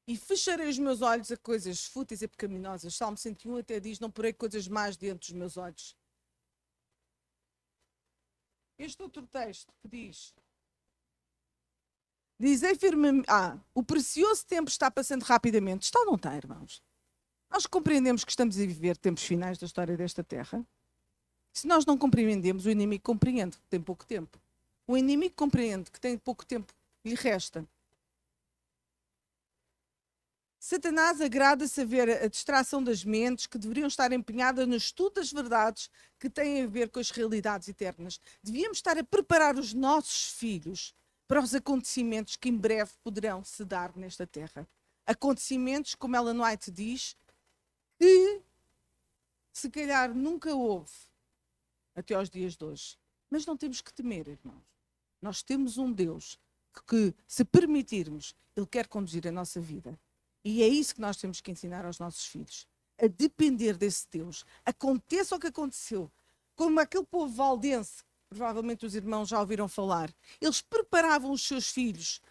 E fecharei os meus olhos a coisas fúteis e pecaminosas. Salmo 101 até diz, não porei coisas más diante dos meus olhos. Este outro texto que dizei firmemente, o precioso tempo está passando rapidamente. Está ou não está, irmãos? Nós compreendemos que estamos a viver tempos finais da história desta terra. Se nós não compreendemos, o inimigo compreende que tem pouco tempo. O inimigo compreende que tem pouco tempo lhe resta. Satanás agrada-se a ver a distração das mentes que deveriam estar empenhadas no estudo das verdades que têm a ver com as realidades eternas. Devíamos estar a preparar os nossos filhos para os acontecimentos que em breve poderão se dar nesta terra. Acontecimentos, como Ellen White diz, que se calhar nunca houve até aos dias de hoje. Mas não temos que temer, irmãos. Nós temos um Deus que, se permitirmos, Ele quer conduzir a nossa vida. E é isso que nós temos que ensinar aos nossos filhos. a depender desse Deus, aconteça o que aconteceu, como aquele povo valdense, provavelmente os irmãos já ouviram falar, eles preparavam os seus filhos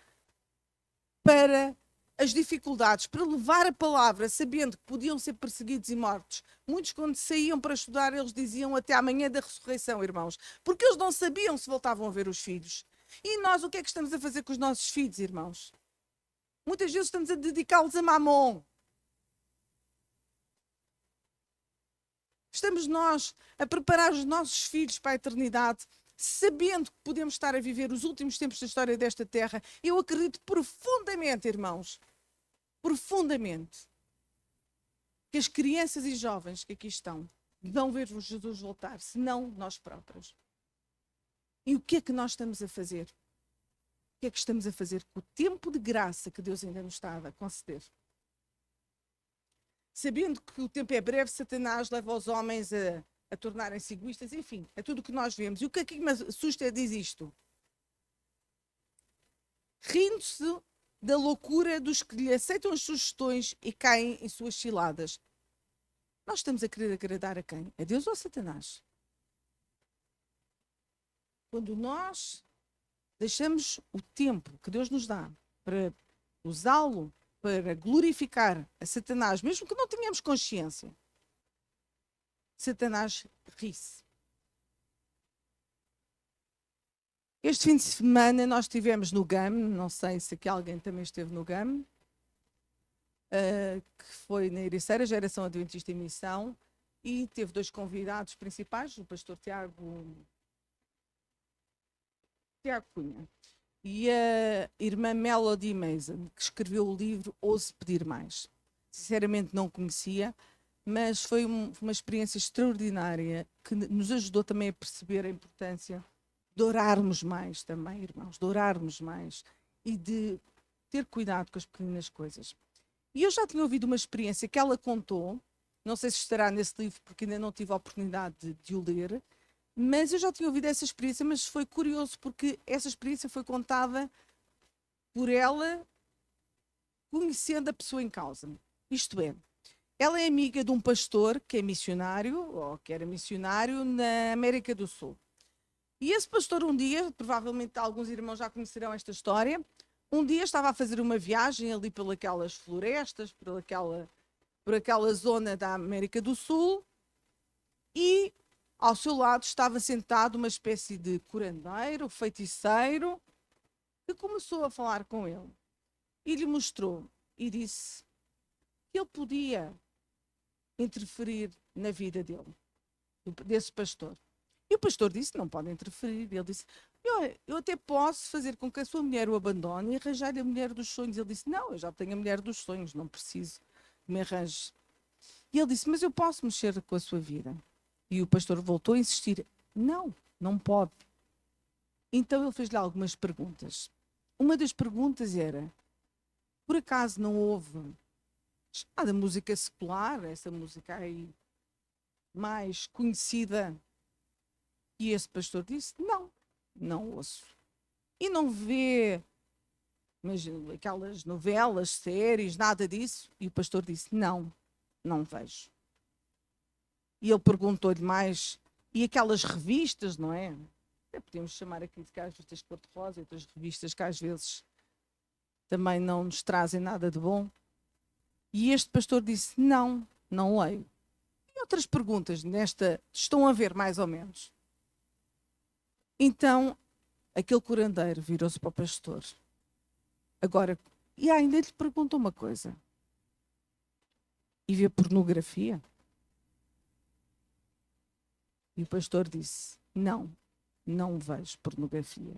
para as dificuldades, para levar a palavra, sabendo que podiam ser perseguidos e mortos. Muitos, quando saíam para estudar, eles diziam até amanhã da ressurreição, irmãos, porque eles não sabiam se voltavam a ver os filhos. E nós, o que é que estamos a fazer com os nossos filhos, irmãos? Muitas vezes estamos a dedicá-los a mamon. Estamos nós a preparar os nossos filhos para a eternidade, sabendo que podemos estar a viver os últimos tempos da história desta terra. Eu acredito profundamente, irmãos, profundamente, que as crianças e jovens que aqui estão vão ver Jesus voltar, se não nós próprios. E o que é que nós estamos a fazer? O que é que estamos a fazer com o tempo de graça que Deus ainda nos está a conceder? Sabendo que o tempo é breve, Satanás leva os homens a tornarem-se egoístas, enfim, é tudo o que nós vemos. E o que aqui me assusta diz isto. Rindo-se da loucura dos que lhe aceitam as sugestões e caem em suas ciladas. Nós estamos a querer agradar a quem? A Deus ou a Satanás? Quando nós deixamos o tempo que Deus nos dá para usá-lo para glorificar a Satanás, mesmo que não tenhamos consciência, Satanás ri-se. Este fim de semana nós estivemos no GAM, não sei se aqui alguém também esteve no GAM, que foi na Ericeira, Geração Adventista em Missão, e teve dois convidados principais, o pastor Tiago Cunha e a irmã Melody Mason, que escreveu o livro Ouse Pedir Mais. Sinceramente não conhecia, mas foi uma experiência extraordinária que nos ajudou também a perceber a importância de orarmos mais também, irmãos, de orarmos mais e de ter cuidado com as pequenas coisas. E eu já tinha ouvido uma experiência que ela contou, não sei se estará nesse livro porque ainda não tive a oportunidade de o ler, mas eu já tinha ouvido essa experiência, mas foi curioso porque essa experiência foi contada por ela conhecendo a pessoa em causa. Isto é, ela é amiga de um pastor que é missionário, ou que era missionário na América do Sul. E esse pastor um dia, provavelmente alguns irmãos já conhecerão esta história, um dia estava a fazer uma viagem ali pelas florestas, por aquela zona da América do Sul, e ao seu lado estava sentado uma espécie de curandeiro, feiticeiro, que começou a falar com ele. E lhe mostrou e disse que ele podia interferir na vida dele, desse pastor. E o pastor disse, não pode interferir. Ele disse, eu até posso fazer com que a sua mulher o abandone e arranjar-lhe a mulher dos sonhos. Ele disse, não, eu já tenho a mulher dos sonhos, não preciso que me arranje. E ele disse, mas eu posso mexer com a sua vida. E o pastor voltou a insistir, não, não pode. Então ele fez-lhe algumas perguntas. Uma das perguntas era, por acaso não houve chamada música secular, essa música aí mais conhecida? E esse pastor disse, não ouço. E não vê aquelas novelas, séries, nada disso? E o pastor disse, não vejo. E ele perguntou-lhe mais, e aquelas revistas, não é? Até podemos chamar aqui de revistas cor-de-rosa, outras revistas que às vezes também não nos trazem nada de bom. E este pastor disse, não leio. E outras perguntas estão a ver mais ou menos. Então, aquele curandeiro virou-se para o pastor. Agora, e ainda lhe perguntou uma coisa. E vê pornografia? E o pastor disse, não vejo pornografia.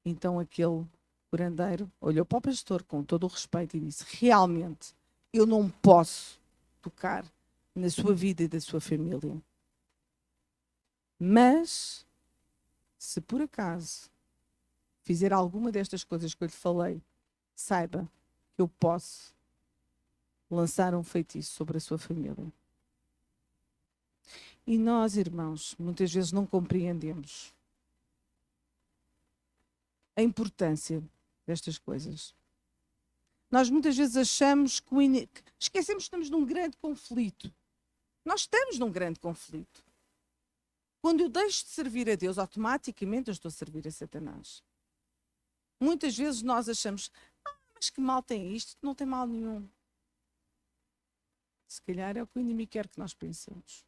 Então aquele curandeiro olhou para o pastor com todo o respeito e disse, realmente, eu não posso tocar na sua vida e da sua família. Mas, se por acaso fizer alguma destas coisas que eu lhe falei, saiba que eu posso lançar um feitiço sobre a sua família. E nós, irmãos, muitas vezes não compreendemos a importância destas coisas. Nós muitas vezes achamos que esquecemos que estamos num grande conflito. Nós estamos num grande conflito. Quando eu deixo de servir a Deus, automaticamente eu estou a servir a Satanás. Muitas vezes nós achamos, mas que mal tem isto? Não tem mal nenhum. Se calhar é o que o inimigo quer que nós pensemos.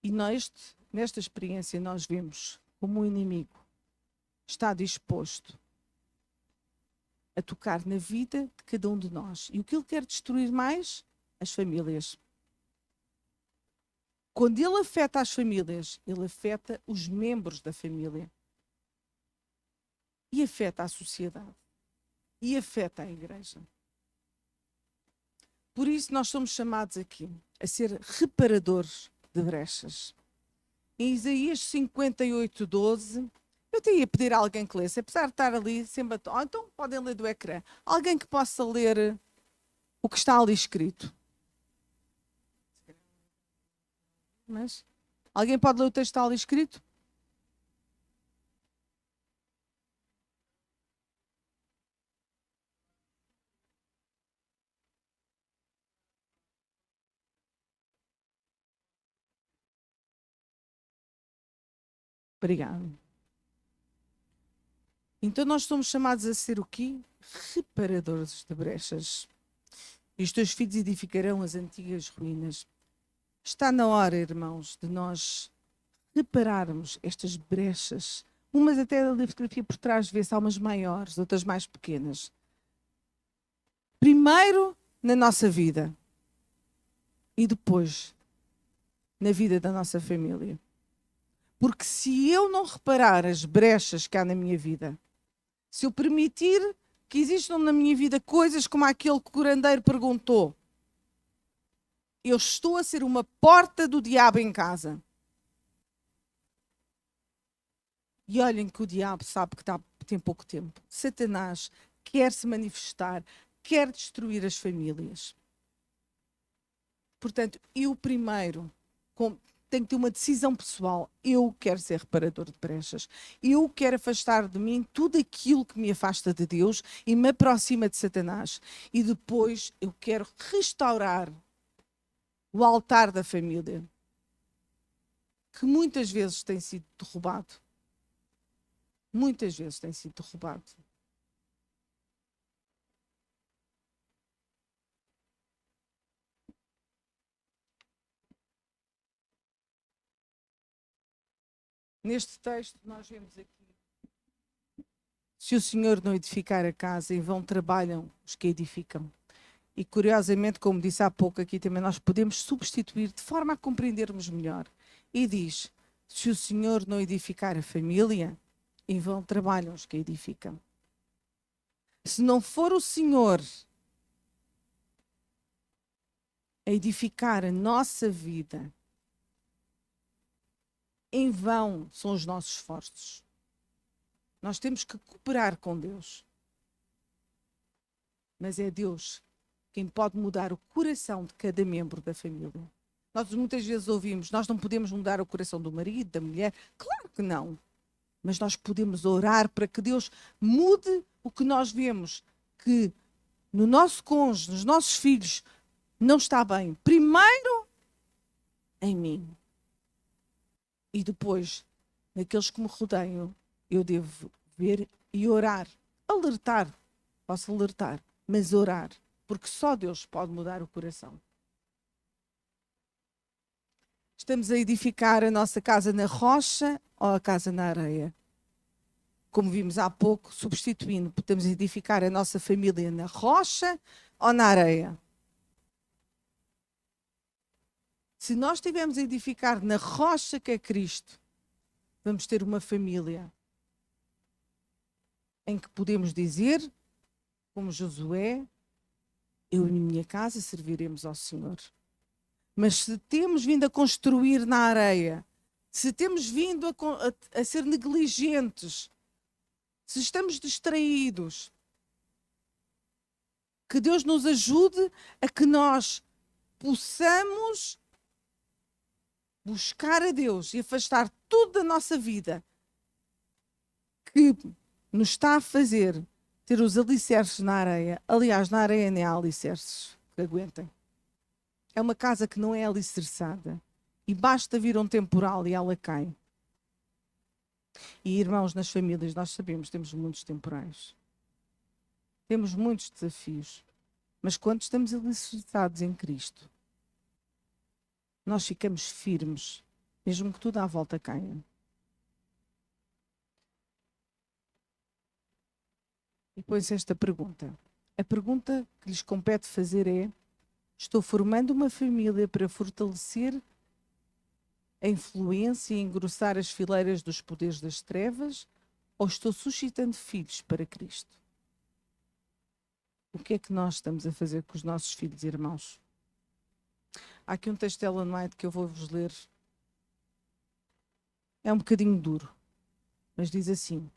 E nesta experiência nós vemos como o inimigo está disposto a tocar na vida de cada um de nós. E o que ele quer destruir mais? As famílias. Quando ele afeta as famílias, ele afeta os membros da família. E afeta a sociedade. E afeta a igreja. Por isso nós somos chamados aqui a ser reparadores de brechas. Em Isaías 58:12, eu até ia pedir a alguém que lesse, apesar de estar ali sempre então podem ler do ecrã. Alguém que possa ler o que está ali escrito. Mas alguém pode ler o texto que está ali escrito? Obrigado. Então nós somos chamados a ser o quê? Reparadores de brechas. E os teus filhos edificarão as antigas ruínas. Está na hora, irmãos, de nós repararmos estas brechas. Umas até a fotografia por trás vê-se há umas maiores, outras mais pequenas. Primeiro na nossa vida e depois na vida da nossa família. Porque se eu não reparar as brechas que há na minha vida, se eu permitir que existam na minha vida coisas como aquele que o curandeiro perguntou, eu estou a ser uma porta do diabo em casa. E olhem que o diabo sabe que tem pouco tempo. Satanás quer se manifestar, quer destruir as famílias. Portanto, eu primeiro tenho que ter uma decisão pessoal. Eu quero ser reparador de brechas. Eu quero afastar de mim tudo aquilo que me afasta de Deus e me aproxima de Satanás. E depois eu quero restaurar o altar da família, que muitas vezes tem sido derrubado. Muitas vezes tem sido derrubado. Neste texto nós vemos aqui: se o Senhor não edificar a casa, em vão trabalham os que edificam. E curiosamente, como disse há pouco aqui também, nós podemos substituir de forma a compreendermos melhor. E diz: se o Senhor não edificar a família, em vão trabalham os que edificam. Se não for o Senhor a edificar a nossa vida, em vão são os nossos esforços. Nós temos que cooperar com Deus. Mas é Deus quem pode mudar o coração de cada membro da família. Nós muitas vezes ouvimos, nós não podemos mudar o coração do marido, da mulher. Claro que não. Mas nós podemos orar para que Deus mude o que nós vemos, que no nosso cônjuge, nos nossos filhos, não está bem. Primeiro, em mim. E depois, naqueles que me rodeiam, eu devo ver e orar. Alertar. Posso alertar, mas orar. Porque só Deus pode mudar o coração. Estamos a edificar a nossa casa na rocha ou a casa na areia? Como vimos há pouco, substituindo, podemos edificar a nossa família na rocha ou na areia? Se nós estivermos a edificar na rocha que é Cristo, vamos ter uma família em que podemos dizer, como Josué: eu e minha casa serviremos ao Senhor. Mas se temos vindo a construir na areia, se temos vindo a ser negligentes, se estamos distraídos, que Deus nos ajude a que nós possamos buscar a Deus e afastar tudo da nossa vida que nos está a fazer ter os alicerces na areia. Aliás, na areia nem há alicerces que aguentem. É uma casa que não é alicerçada. E basta vir um temporal e ela cai. E irmãos, nas famílias, nós sabemos, temos muitos temporais. Temos muitos desafios. Mas quando estamos alicerçados em Cristo, nós ficamos firmes, mesmo que tudo à volta caia. E põe-se esta pergunta. A pergunta que lhes compete fazer é: estou formando uma família para fortalecer a influência e engrossar as fileiras dos poderes das trevas, ou estou suscitando filhos para Cristo? O que é que nós estamos a fazer com os nossos filhos, irmãos? Há aqui um texto de Ellen White que eu vou-vos ler. É um bocadinho duro, mas diz assim: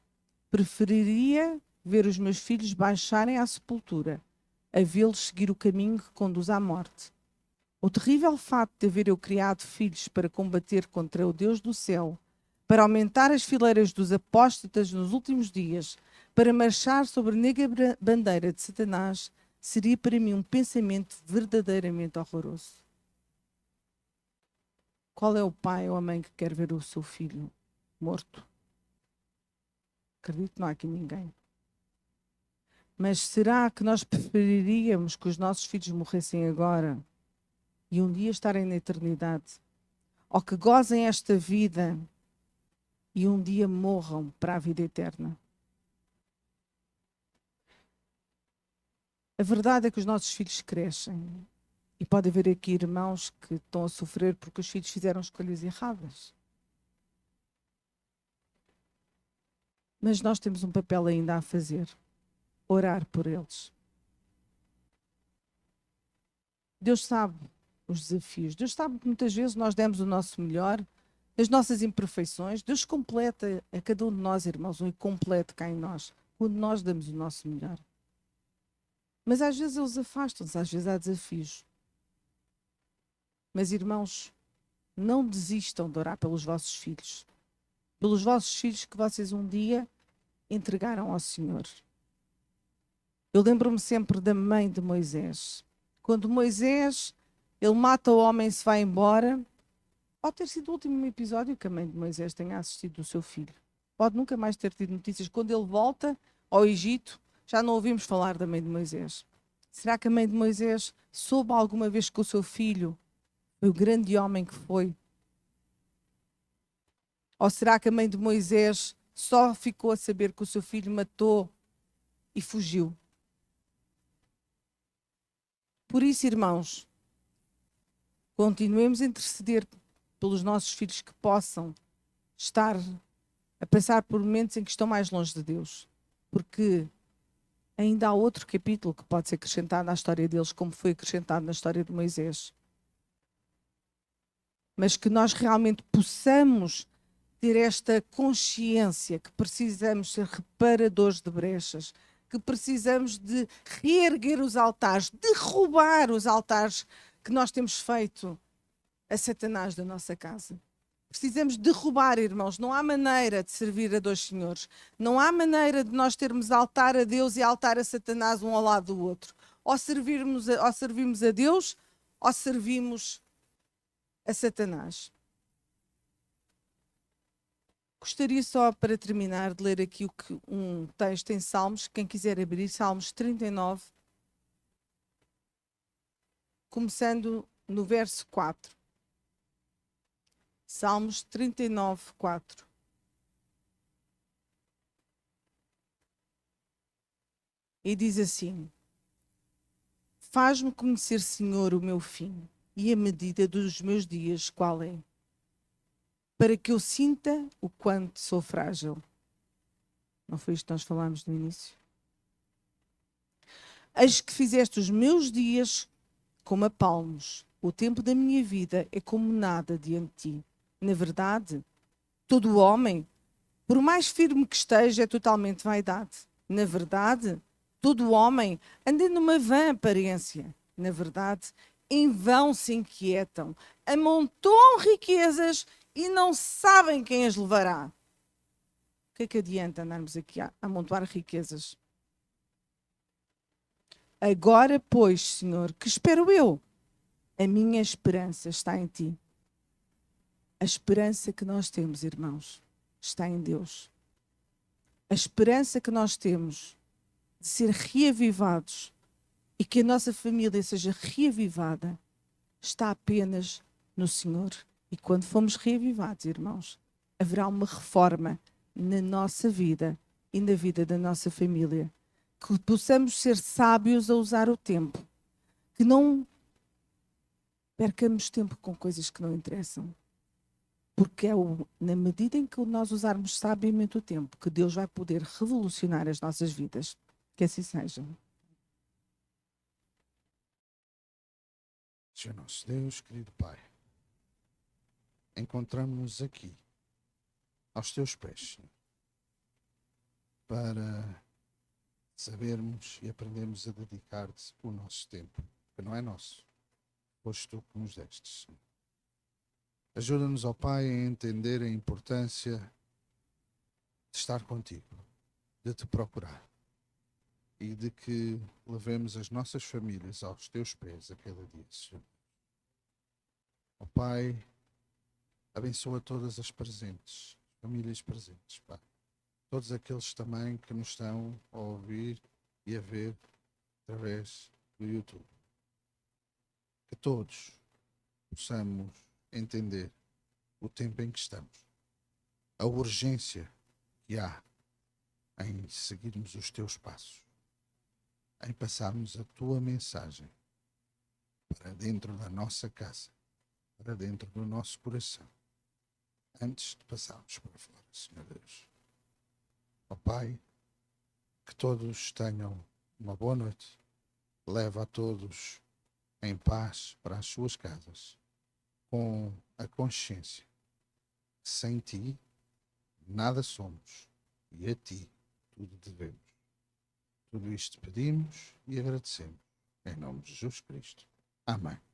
preferiria ver os meus filhos baixarem à sepultura, a vê-los seguir o caminho que conduz à morte. O terrível fato de haver eu criado filhos para combater contra o Deus do céu, para aumentar as fileiras dos apóstatas nos últimos dias, para marchar sobre a negra bandeira de Satanás, seria para mim um pensamento verdadeiramente horroroso. Qual é o pai ou a mãe que quer ver o seu filho morto? Acredito que não há aqui ninguém. Mas será que nós preferiríamos que os nossos filhos morressem agora e um dia estarem na eternidade? Ou que gozem esta vida e um dia morram para a vida eterna? A verdade é que os nossos filhos crescem. E pode haver aqui irmãos que estão a sofrer porque os filhos fizeram escolhas erradas. Mas nós temos um papel ainda a fazer. Orar por eles. Deus sabe os desafios. Deus sabe que muitas vezes nós demos o nosso melhor, as nossas imperfeições. Deus completa a cada um de nós, irmãos, um incompleto cá em nós, quando nós damos o nosso melhor. Mas às vezes eles afastam-se, às vezes há desafios. Mas, irmãos, não desistam de orar pelos vossos filhos. Pelos vossos filhos que vocês um dia entregaram ao Senhor. Eu lembro-me sempre da mãe de Moisés. Quando Moisés, ele mata o homem e se vai embora, pode ter sido o último episódio que a mãe de Moisés tenha assistido do seu filho. Pode nunca mais ter tido notícias. Quando ele volta ao Egito, já não ouvimos falar da mãe de Moisés. Será que a mãe de Moisés soube alguma vez que o seu filho foi o grande homem que foi? Ou será que a mãe de Moisés só ficou a saber que o seu filho matou e fugiu? Por isso, irmãos, continuemos a interceder pelos nossos filhos que possam estar a passar por momentos em que estão mais longe de Deus. Porque ainda há outro capítulo que pode ser acrescentado à história deles, como foi acrescentado na história de Moisés. Mas que nós realmente possamos ter esta consciência que precisamos ser reparadores de brechas, que precisamos de reerguer os altares, derrubar os altares que nós temos feito a Satanás da nossa casa. Precisamos derrubar, irmãos. Não há maneira de servir a dois senhores. Não há maneira de nós termos altar a Deus e altar a Satanás um ao lado do outro. Ou servimos a Deus, ou servimos a Satanás. Gostaria só, para terminar, de ler aqui um texto em Salmos. Quem quiser abrir, Salmos 39, começando no verso 4. Salmos 39, 4. E diz assim: faz-me conhecer, Senhor, o meu fim e a medida dos meus dias qual é, para que eu sinta o quanto sou frágil. Não foi isto que nós falámos no início? Eis que fizeste os meus dias como a palmos. O tempo da minha vida é como nada diante de ti. Na verdade, todo homem, por mais firme que esteja, é totalmente vaidade. Na verdade, todo homem anda numa vã aparência. Na verdade, em vão se inquietam, amontoam riquezas e não sabem quem as levará. O que é que adianta andarmos aqui a amontoar riquezas? Agora, pois, Senhor, que espero eu? A minha esperança está em ti. A esperança que nós temos, irmãos, está em Deus. A esperança que nós temos de ser reavivados e que a nossa família seja reavivada está apenas no Senhor. E quando fomos reavivados, irmãos, haverá uma reforma na nossa vida e na vida da nossa família. Que possamos ser sábios a usar o tempo. Que não percamos tempo com coisas que não interessam. Porque é na medida em que nós usarmos sabiamente o tempo que Deus vai poder revolucionar as nossas vidas. Que assim seja. Senhor nosso Deus, querido Pai, encontramos-nos aqui, aos teus pés, Senhor, para sabermos e aprendermos a dedicar-te o nosso tempo, que não é nosso, foste tu que nos destes, Senhor. Ajuda-nos, ó Pai, a entender a importância de estar contigo, de te procurar e de que levemos as nossas famílias aos teus pés a cada dia, Senhor. Ó Pai, abençoa todas as presentes, famílias presentes, Pai. Todos aqueles também que nos estão a ouvir e a ver através do YouTube. Que todos possamos entender o tempo em que estamos, a urgência que há em seguirmos os teus passos, em passarmos a tua mensagem para dentro da nossa casa, para dentro do nosso coração, antes de passarmos para fora, Senhor Deus. Ó Pai, que todos tenham uma boa noite. Leva a todos em paz para as suas casas, com a consciência que sem ti nada somos e a ti tudo devemos. Tudo isto pedimos e agradecemos. Em nome de Jesus Cristo. Amém.